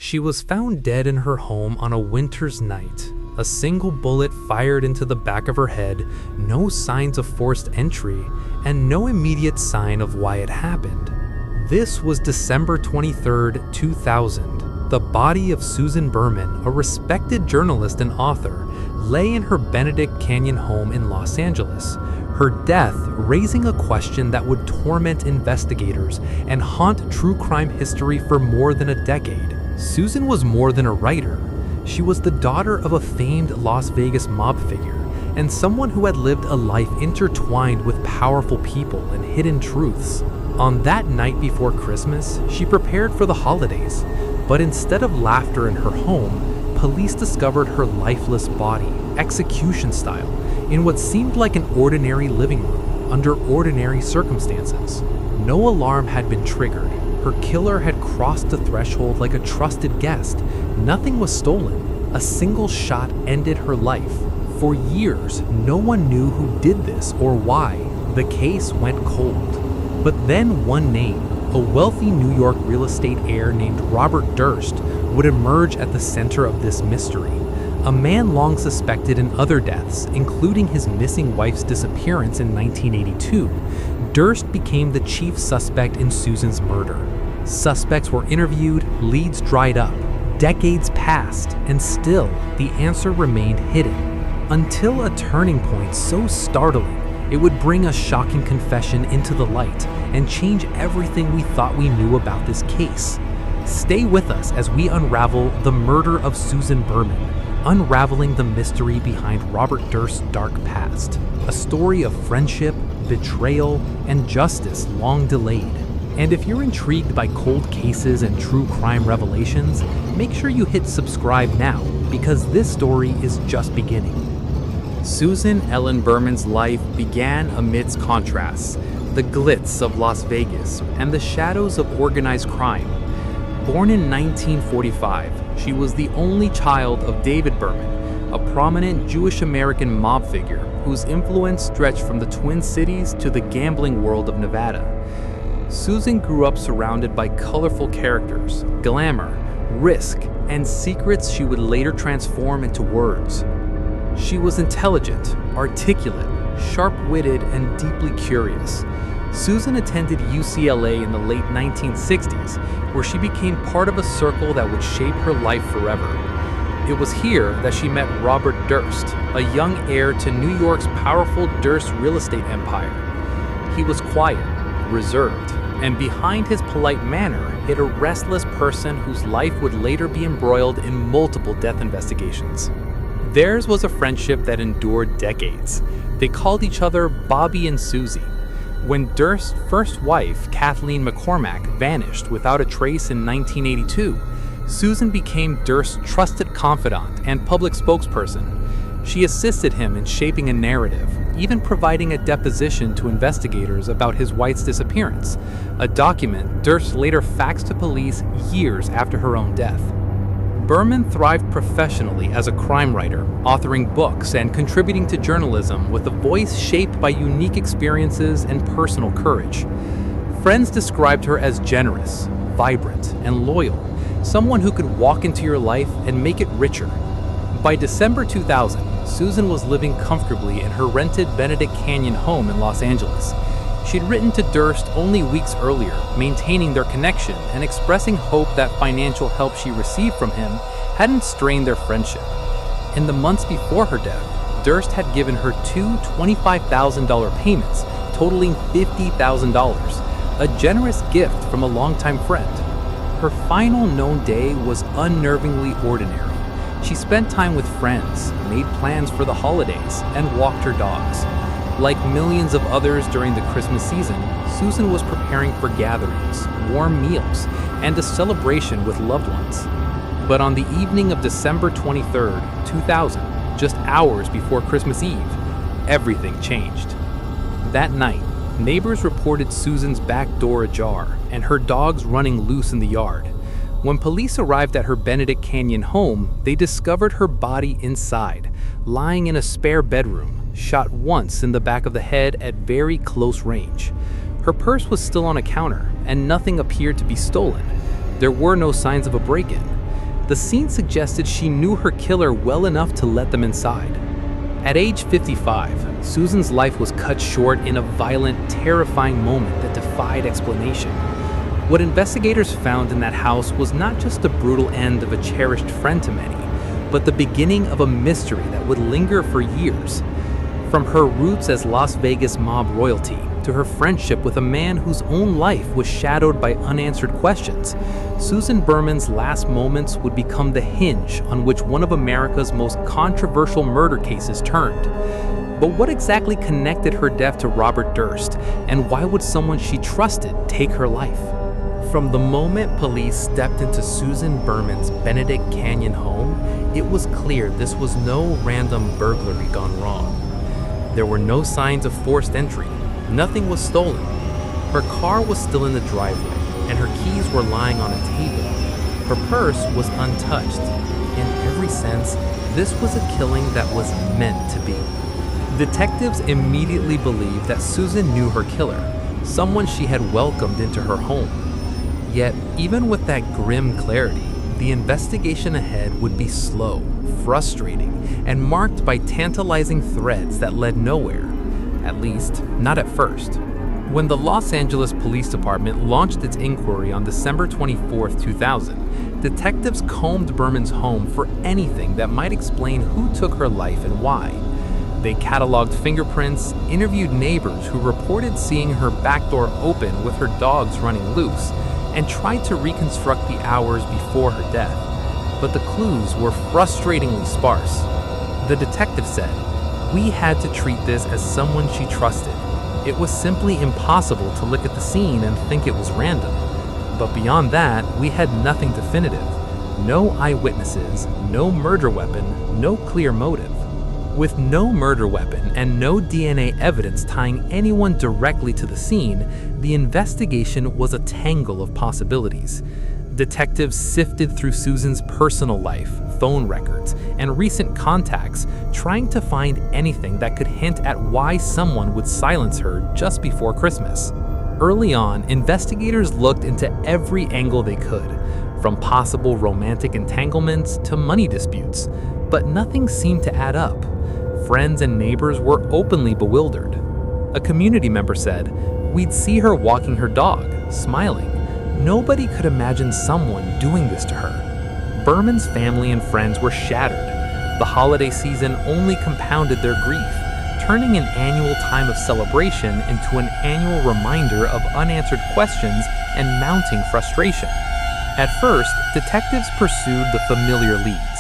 She was found dead in her home on a winter's night. A single bullet fired into the back of her head, no signs of forced entry, and no immediate sign of why it happened. This was December 23, 2000. The body of Susan Berman, a respected journalist and author, lay in her Benedict Canyon home in Los Angeles. Her death raising a question that would torment investigators and haunt true crime history for more than a decade. Susan was more than a writer. She was the daughter of a famed Las Vegas mob figure and someone who had lived a life intertwined with powerful people and hidden truths. On that night before Christmas, she prepared for the holidays, but instead of laughter in her home, police discovered her lifeless body, execution style, in what seemed like an ordinary living room under ordinary circumstances. No alarm had been triggered. Her killer had crossed the threshold like a trusted guest. Nothing was stolen. A single shot ended her life. For years, no one knew who did this or why. The case went cold. But then one name, a wealthy New York real estate heir named Robert Durst, would emerge at the center of this mystery. A man long suspected in other deaths, including his missing wife's disappearance in 1982, Durst became the chief suspect in Susan's murder. Suspects were interviewed, leads dried up. Decades passed, and still, the answer remained hidden. Until a turning point so startling, it would bring a shocking confession into the light and change everything we thought we knew about this case. Stay with us as we unravel the murder of Susan Berman, unraveling the mystery behind Robert Durst's dark past. A story of friendship, betrayal, and justice long delayed. And if you're intrigued by cold cases and true crime revelations, make sure you hit subscribe now, because this story is just beginning. Susan Ellen Berman's life began amidst contrasts, the glitz of Las Vegas and the shadows of organized crime. Born in 1945, she was the only child of David Berman, a prominent Jewish-American mob figure whose influence stretched from the Twin Cities to the gambling world of Nevada. Susan grew up surrounded by colorful characters, glamour, risk, and secrets she would later transform into words. She was intelligent, articulate, sharp-witted, and deeply curious. Susan attended UCLA in the late 1960s, where she became part of a circle that would shape her life forever. It was here that she met Robert Durst, a young heir to New York's powerful Durst real estate empire. He was quiet, reserved, and behind his polite manner hid a restless person whose life would later be embroiled in multiple death investigations. Theirs was a friendship that endured decades. They called each other Bobby and Susie. When Durst's first wife, Kathleen McCormack, vanished without a trace in 1982, Susan became Durst's trusted confidant and public spokesperson. She assisted him in shaping a narrative, even providing a deposition to investigators about his wife's disappearance, a document Durst later faxed to police years after her own death. Berman thrived professionally as a crime writer, authoring books and contributing to journalism with a voice shaped by unique experiences and personal courage. Friends described her as generous, vibrant, and loyal, someone who could walk into your life and make it richer. By December 2000, Susan was living comfortably in her rented Benedict Canyon home in Los Angeles. She'd written to Durst only weeks earlier, maintaining their connection and expressing hope that financial help she received from him hadn't strained their friendship. In the months before her death, Durst had given her two $25,000 payments, totaling $50,000, a generous gift from a longtime friend. Her final known day was unnervingly ordinary. She spent time with friends, made plans for the holidays, and walked her dogs. Like millions of others during the Christmas season, Susan was preparing for gatherings, warm meals, and a celebration with loved ones. But on the evening of December 23, 2000, just hours before Christmas Eve, everything changed. That night, neighbors reported Susan's back door ajar and her dogs running loose in the yard. When police arrived at her Benedict Canyon home, they discovered her body inside, lying in a spare bedroom, shot once in the back of the head at very close range. Her purse was still on a counter, and nothing appeared to be stolen. There were no signs of a break-in. The scene suggested she knew her killer well enough to let them inside. At age 55, Susan's life was cut short in a violent, terrifying moment that defied explanation. What investigators found in that house was not just the brutal end of a cherished friend to many, but the beginning of a mystery that would linger for years. From her roots as Las Vegas mob royalty to her friendship with a man whose own life was shadowed by unanswered questions, Susan Berman's last moments would become the hinge on which one of America's most controversial murder cases turned. But what exactly connected her death to Robert Durst, and why would someone she trusted take her life? From the moment police stepped into Susan Berman's Benedict Canyon home, it was clear this was no random burglary gone wrong. There were no signs of forced entry. Nothing was stolen. Her car was still in the driveway, and her keys were lying on a table. Her purse was untouched. In every sense, this was a killing that was meant to be. Detectives immediately believed that Susan knew her killer, someone she had welcomed into her home. Yet, even with that grim clarity, the investigation ahead would be slow, frustrating, and marked by tantalizing threads that led nowhere. At least, not at first. When the Los Angeles Police Department launched its inquiry on December 24, 2000, detectives combed Berman's home for anything that might explain who took her life and why. They cataloged fingerprints, interviewed neighbors who reported seeing her back door open with her dogs running loose, and tried to reconstruct the hours before her death. But the clues were frustratingly sparse. The detective said, "We had to treat this as someone she trusted. It was simply impossible to look at the scene and think it was random. But beyond that, we had nothing definitive. No eyewitnesses, no murder weapon, no clear motive." With no murder weapon and no DNA evidence tying anyone directly to the scene, the investigation was a tangle of possibilities. Detectives sifted through Susan's personal life, phone records, and recent contacts, trying to find anything that could hint at why someone would silence her just before Christmas. Early on, investigators looked into every angle they could, from possible romantic entanglements to money disputes, but nothing seemed to add up. Friends and neighbors were openly bewildered. A community member said, "We'd see her walking her dog, smiling. Nobody could imagine someone doing this to her." Berman's family and friends were shattered. The holiday season only compounded their grief, turning an annual time of celebration into an annual reminder of unanswered questions and mounting frustration. At first, detectives pursued the familiar leads: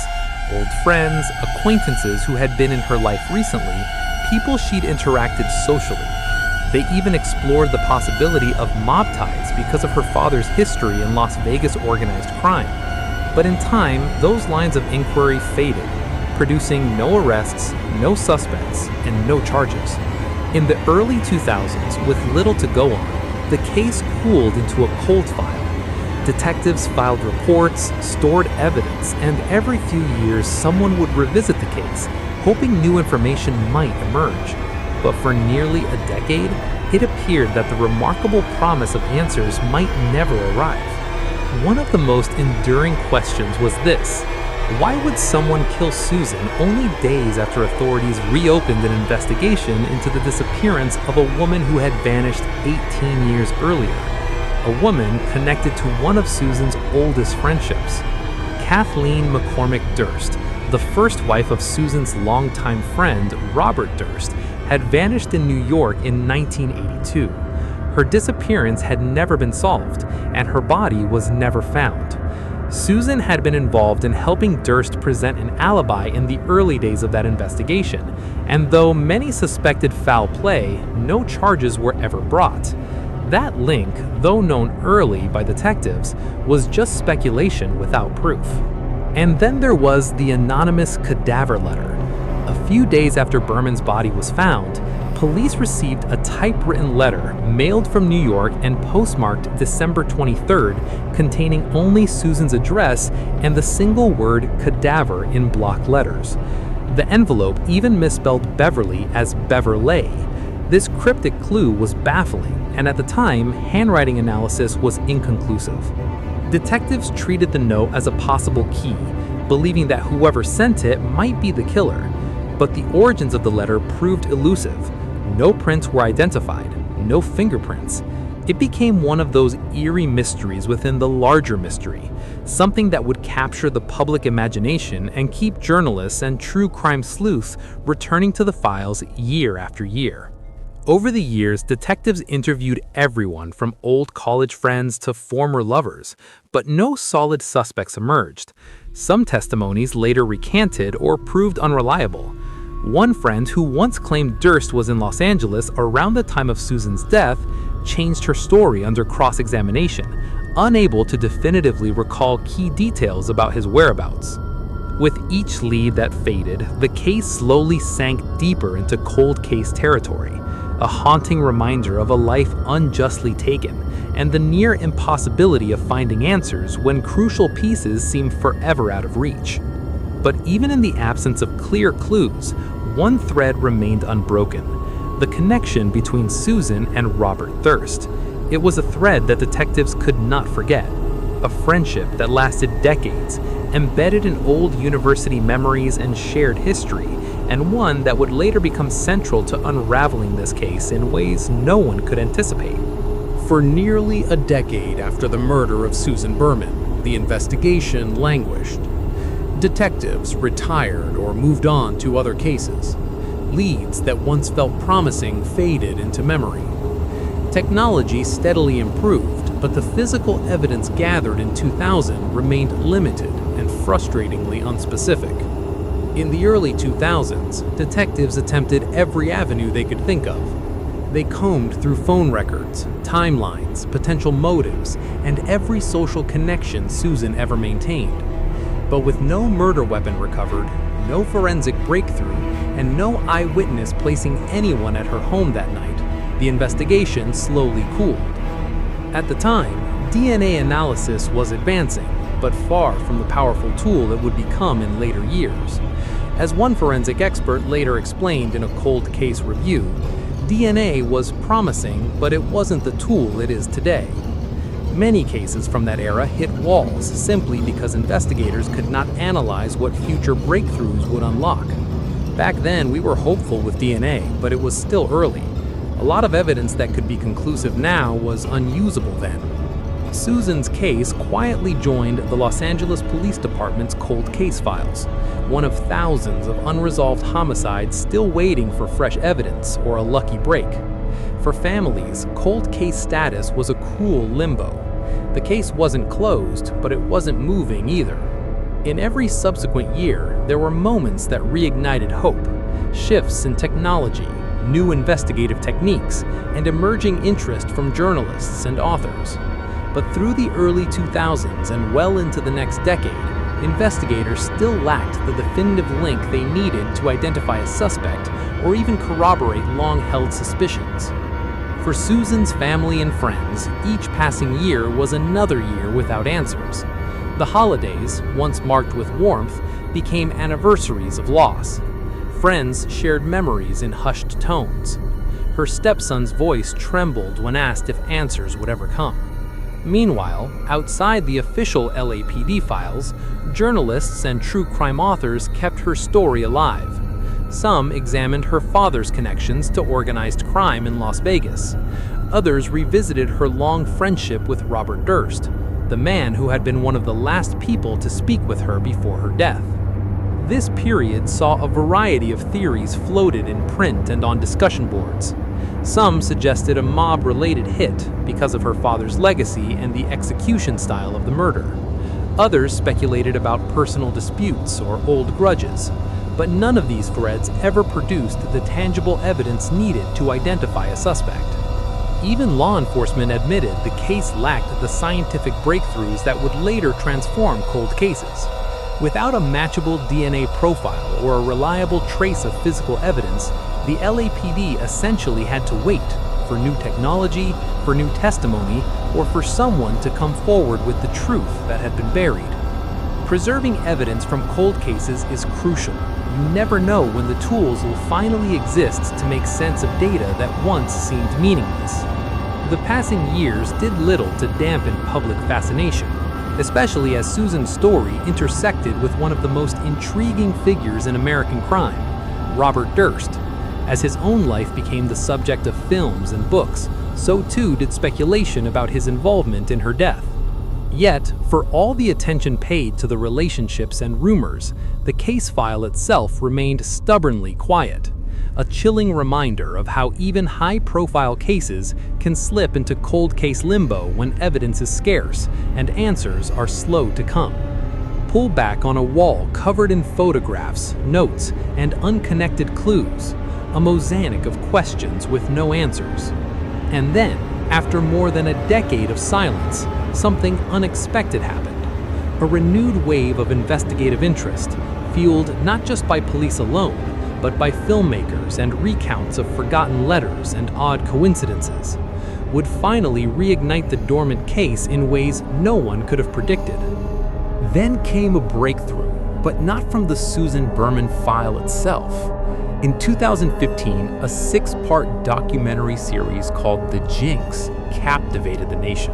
old friends, acquaintances who had been in her life recently, people she'd interacted socially. They even explored the possibility of mob ties because of her father's history in Las Vegas organized crime. But in time, those lines of inquiry faded, producing no arrests, no suspects, and no charges. In the early 2000s, with little to go on, the case cooled into a cold file. Detectives filed reports, stored evidence, and every few years someone would revisit the case, hoping new information might emerge. But for nearly a decade, it appeared that the remarkable promise of answers might never arrive. One of the most enduring questions was this: why would someone kill Susan only days after authorities reopened an investigation into the disappearance of a woman who had vanished 18 years earlier? A woman connected to one of Susan's oldest friendships. Kathleen McCormick Durst, the first wife of Susan's longtime friend, Robert Durst, had vanished in New York in 1982. Her disappearance had never been solved, and her body was never found. Susan had been involved in helping Durst present an alibi in the early days of that investigation, and though many suspected foul play, no charges were ever brought. That link, though known early by detectives, was just speculation without proof. And then there was the anonymous cadaver letter. A few days after Berman's body was found, police received a typewritten letter mailed from New York and postmarked December 23rd, containing only Susan's address and the single word cadaver in block letters. The envelope even misspelled Beverly as Beverley. This cryptic clue was baffling, and at the time, handwriting analysis was inconclusive. Detectives treated the note as a possible key, believing that whoever sent it might be the killer. But the origins of the letter proved elusive. No prints were identified, no fingerprints. It became one of those eerie mysteries within the larger mystery, something that would capture the public imagination and keep journalists and true crime sleuths returning to the files year after year. Over the years, detectives interviewed everyone from old college friends to former lovers, but no solid suspects emerged. Some testimonies later recanted or proved unreliable. One friend who once claimed Durst was in Los Angeles around the time of Susan's death changed her story under cross-examination, unable to definitively recall key details about his whereabouts. With each lead that faded, the case slowly sank deeper into cold case territory, a haunting reminder of a life unjustly taken and the near impossibility of finding answers when crucial pieces seem forever out of reach. But even in the absence of clear clues, one thread remained unbroken: the connection between Susan and Robert Durst. It was a thread that detectives could not forget, a friendship that lasted decades, embedded in old university memories and shared history, and one that would later become central to unraveling this case in ways no one could anticipate. For nearly a decade after the murder of Susan Berman, the investigation languished. Detectives retired or moved on to other cases. Leads that once felt promising faded into memory. Technology steadily improved, but the physical evidence gathered in 2000 remained limited and frustratingly unspecific. In the early 2000s, detectives attempted every avenue they could think of. They combed through phone records, timelines, potential motives, and every social connection Susan ever maintained. But with no murder weapon recovered, no forensic breakthrough, and no eyewitness placing anyone at her home that night, the investigation slowly cooled. At the time, DNA analysis was advancing, but far from the powerful tool it would become in later years. As one forensic expert later explained in a cold case review, DNA was promising, but it wasn't the tool it is today. Many cases from that era hit walls simply because investigators could not analyze what future breakthroughs would unlock. Back then, we were hopeful with DNA, but it was still early. A lot of evidence that could be conclusive now was unusable then. Susan's case quietly joined the Los Angeles Police Department's cold case files, one of thousands of unresolved homicides still waiting for fresh evidence or a lucky break. For families, cold case status was a cruel limbo. The case wasn't closed, but it wasn't moving either. In every subsequent year, there were moments that reignited hope, shifts in technology, new investigative techniques, and emerging interest from journalists and authors. But through the early 2000s and well into the next decade, investigators still lacked the definitive link they needed to identify a suspect or even corroborate long-held suspicions. For Susan's family and friends, each passing year was another year without answers. The holidays, once marked with warmth, became anniversaries of loss. Friends shared memories in hushed tones. Her stepson's voice trembled when asked if answers would ever come. Meanwhile, outside the official LAPD files, journalists and true crime authors kept her story alive. Some examined her father's connections to organized crime in Las Vegas. Others revisited her long friendship with Robert Durst, the man who had been one of the last people to speak with her before her death. This period saw a variety of theories floated in print and on discussion boards. Some suggested a mob-related hit because of her father's legacy and the execution style of the murder. Others speculated about personal disputes or old grudges, but none of these threads ever produced the tangible evidence needed to identify a suspect. Even law enforcement admitted the case lacked the scientific breakthroughs that would later transform cold cases. Without a matchable DNA profile or a reliable trace of physical evidence, the LAPD essentially had to wait for new technology, for new testimony, or for someone to come forward with the truth that had been buried. Preserving evidence from cold cases is crucial. You never know when the tools will finally exist to make sense of data that once seemed meaningless. The passing years did little to dampen public fascination. especially as Susan's story intersected with one of the most intriguing figures in American crime, Robert Durst. As his own life became the subject of films and books, so too did speculation about his involvement in her death. Yet, for all the attention paid to the relationships and rumors, the case file itself remained stubbornly quiet, a chilling reminder of how even high-profile cases can slip into cold case limbo when evidence is scarce and answers are slow to come. Pull back on a wall covered in photographs, notes, and unconnected clues, a mosaic of questions with no answers. And then, after more than a decade of silence, something unexpected happened. A renewed wave of investigative interest, fueled not just by police alone, but by filmmakers and recounts of forgotten letters and odd coincidences, would finally reignite the dormant case in ways no one could have predicted. Then came a breakthrough, but not from the Susan Berman file itself. In 2015, a 6-part documentary series called The Jinx captivated the nation.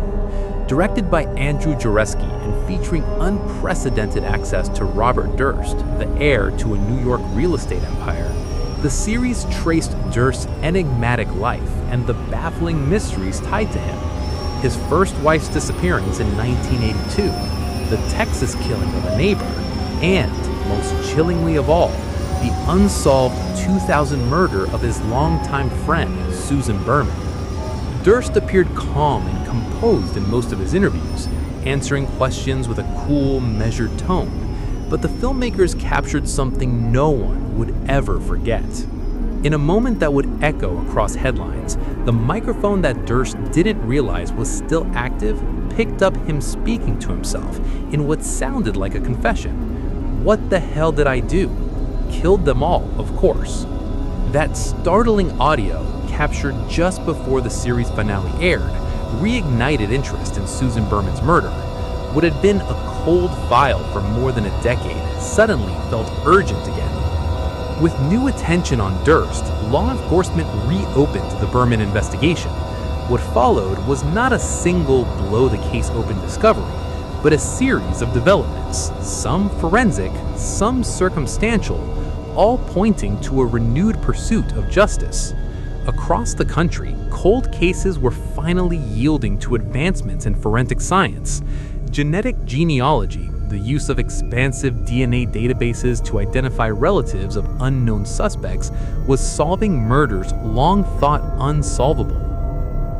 Directed by Andrew Jareski and featuring unprecedented access to Robert Durst, the heir to a New York real estate empire, the series traced Durst's enigmatic life and the baffling mysteries tied to him. His first wife's disappearance in 1982, the Texas killing of a neighbor, and, most chillingly of all, the unsolved 2000 murder of his longtime friend, Susan Berman. Durst appeared calm and composed in most of his interviews, answering questions with a cool, measured tone, but the filmmakers captured something no one would ever forget. In a moment that would echo across headlines, the microphone that Durst didn't realize was still active picked up him speaking to himself in what sounded like a confession. "What the hell did I do? Killed them all, of course." That startling audio, captured just before the series finale aired, reignited interest in Susan Berman's murder. What had been a cold file for more than a decade suddenly felt urgent again. With new attention on Durst, law enforcement reopened the Berman investigation. What followed was not a single blow-the-case-open discovery, but a series of developments, some forensic, some circumstantial, all pointing to a renewed pursuit of justice. Across the country, cold cases were finally yielding to advancements in forensic science. Genetic genealogy, the use of expansive DNA databases to identify relatives of unknown suspects, was solving murders long thought unsolvable.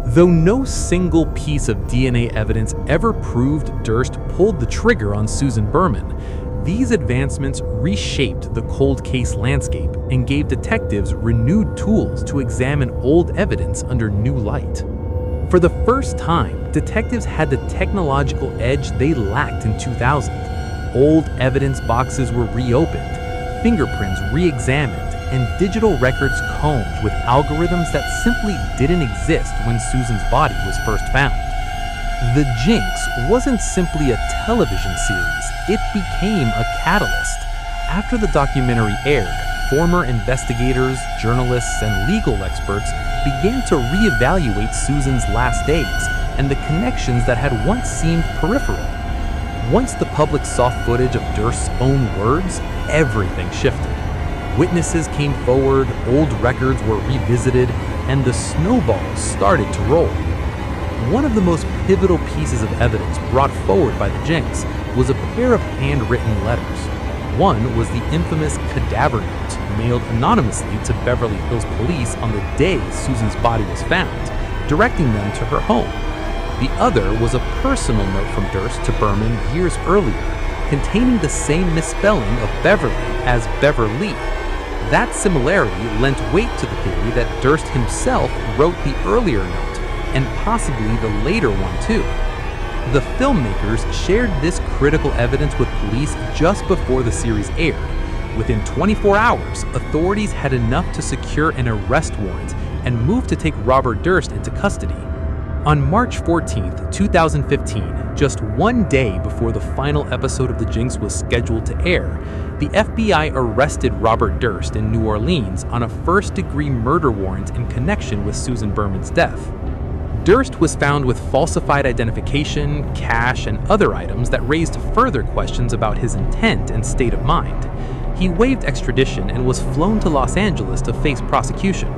Though no single piece of DNA evidence ever proved Durst pulled the trigger on Susan Berman, these advancements reshaped the cold case landscape and gave detectives renewed tools to examine old evidence under new light. For the first time, detectives had the technological edge they lacked in 2000. Old evidence boxes were reopened, fingerprints re-examined, and digital records combed with algorithms that simply didn't exist when Susan's body was first found. The Jinx wasn't simply a television series, it became a catalyst. After the documentary aired, former investigators, journalists, and legal experts began to reevaluate Susan's last days and the connections that had once seemed peripheral. Once the public saw footage of Durst's own words, everything shifted. Witnesses came forward, old records were revisited, and the snowballs started to roll. One of the most pivotal pieces of evidence brought forward by the Jinx was a pair of handwritten letters. One was the infamous cadaver note mailed anonymously to Beverly Hills police on the day Susan's body was found, directing them to her home. The other was a personal note from Durst to Berman years earlier, containing the same misspelling of Beverly as Beverly. That similarity lent weight to the theory that Durst himself wrote the earlier note, and possibly the later one too. The filmmakers shared this critical evidence with police just before the series aired. Within 24 hours, authorities had enough to secure an arrest warrant and move to take Robert Durst into custody. On March 14, 2015, just one day before the final episode of The Jinx was scheduled to air, the FBI arrested Robert Durst in New Orleans on a first-degree murder warrant in connection with Susan Berman's death. Durst was found with falsified identification, cash, and other items that raised further questions about his intent and state of mind. He waived extradition and was flown to Los Angeles to face prosecution.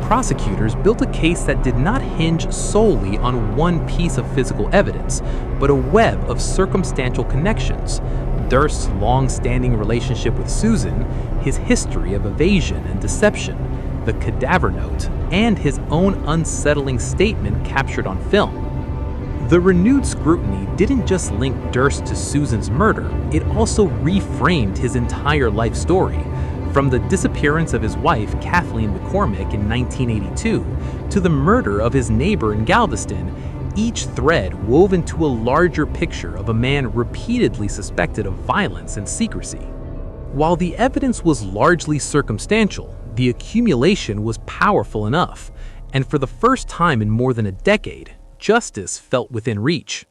Prosecutors built a case that did not hinge solely on one piece of physical evidence, but a web of circumstantial connections. Durst's long-standing relationship with Susan, his history of evasion and deception, the cadaver note, and his own unsettling statement captured on film. The renewed scrutiny didn't just link Durst to Susan's murder, it also reframed his entire life story. From the disappearance of his wife, Kathleen McCormick, in 1982, to the murder of his neighbor in Galveston, each thread wove into a larger picture of a man repeatedly suspected of violence and secrecy. While the evidence was largely circumstantial, the accumulation was powerful enough, and for the first time in more than a decade, justice felt within reach.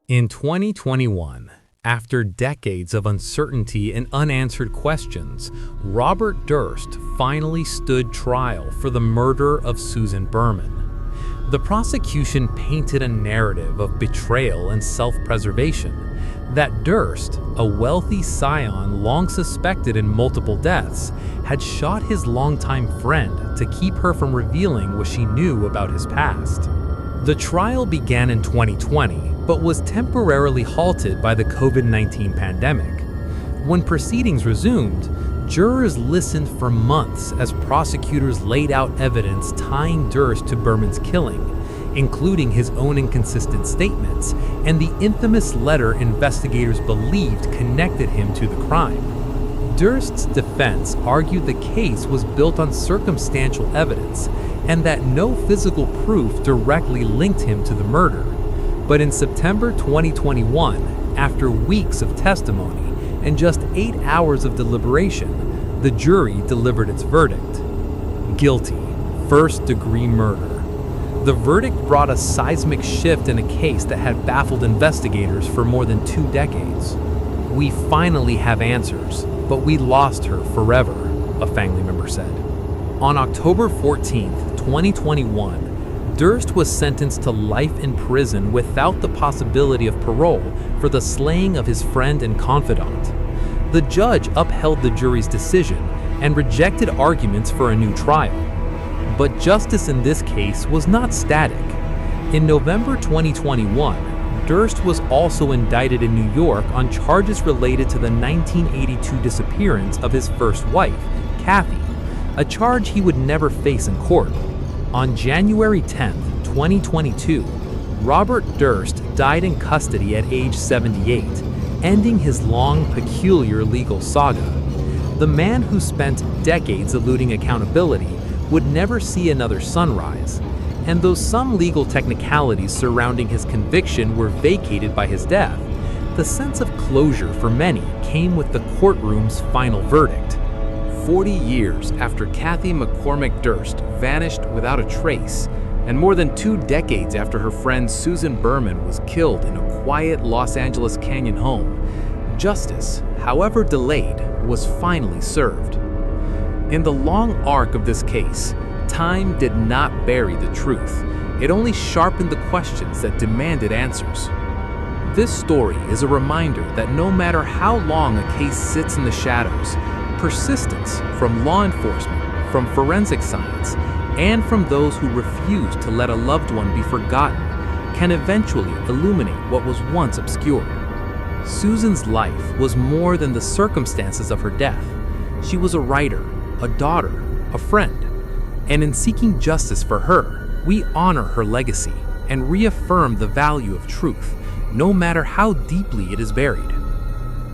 In 2021, after decades of uncertainty and unanswered questions, Robert Durst finally stood trial for the murder of Susan Berman. The prosecution painted a narrative of betrayal and self-preservation, that Durst, a wealthy scion long suspected in multiple deaths, had shot his longtime friend to keep her from revealing what she knew about his past. The trial began in 2020, but was temporarily halted by the COVID-19 pandemic. When proceedings resumed, jurors listened for months as prosecutors laid out evidence tying Durst to Berman's killing, including his own inconsistent statements and the infamous letter investigators believed connected him to the crime. Durst's defense argued the case was built on circumstantial evidence and that no physical proof directly linked him to the murder. But in September 2021, after weeks of testimony and just 8 hours of deliberation, the jury delivered its verdict. Guilty, first-degree murder. The verdict brought a seismic shift in a case that had baffled investigators for more than 2 decades. "We finally have answers, but we lost her forever," a family member said. On October 14, 2021, Durst was sentenced to life in prison without the possibility of parole for the slaying of his friend and confidant. The judge upheld the jury's decision and rejected arguments for a new trial. But justice in this case was not static. In November 2021, Durst was also indicted in New York on charges related to the 1982 disappearance of his first wife, Kathy, a charge he would never face in court. On January 10, 2022, Robert Durst died in custody at age 78, ending his long, peculiar legal saga. The man who spent decades eluding accountability would never see another sunrise, and though some legal technicalities surrounding his conviction were vacated by his death, the sense of closure for many came with the courtroom's final verdict. 40 years after Kathy McCormick Durst vanished without a trace, and more than 2 decades after her friend Susan Berman was killed in a quiet Los Angeles Canyon home, justice, however delayed, was finally served. In the long arc of this case, time did not bury the truth. It only sharpened the questions that demanded answers. This story is a reminder that no matter how long a case sits in the shadows, persistence from law enforcement, from forensic science, and from those who refuse to let a loved one be forgotten can eventually illuminate what was once obscure. Susan's life was more than the circumstances of her death. She was a writer, a daughter, a friend, and in seeking justice for her, we honor her legacy and reaffirm the value of truth, no matter how deeply it is buried.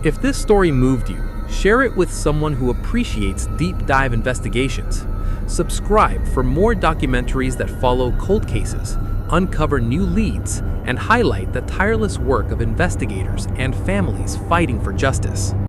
If this story moved you, share it with someone who appreciates deep dive investigations. Subscribe for more documentaries that follow cold cases, uncover new leads, and highlight the tireless work of investigators and families fighting for justice.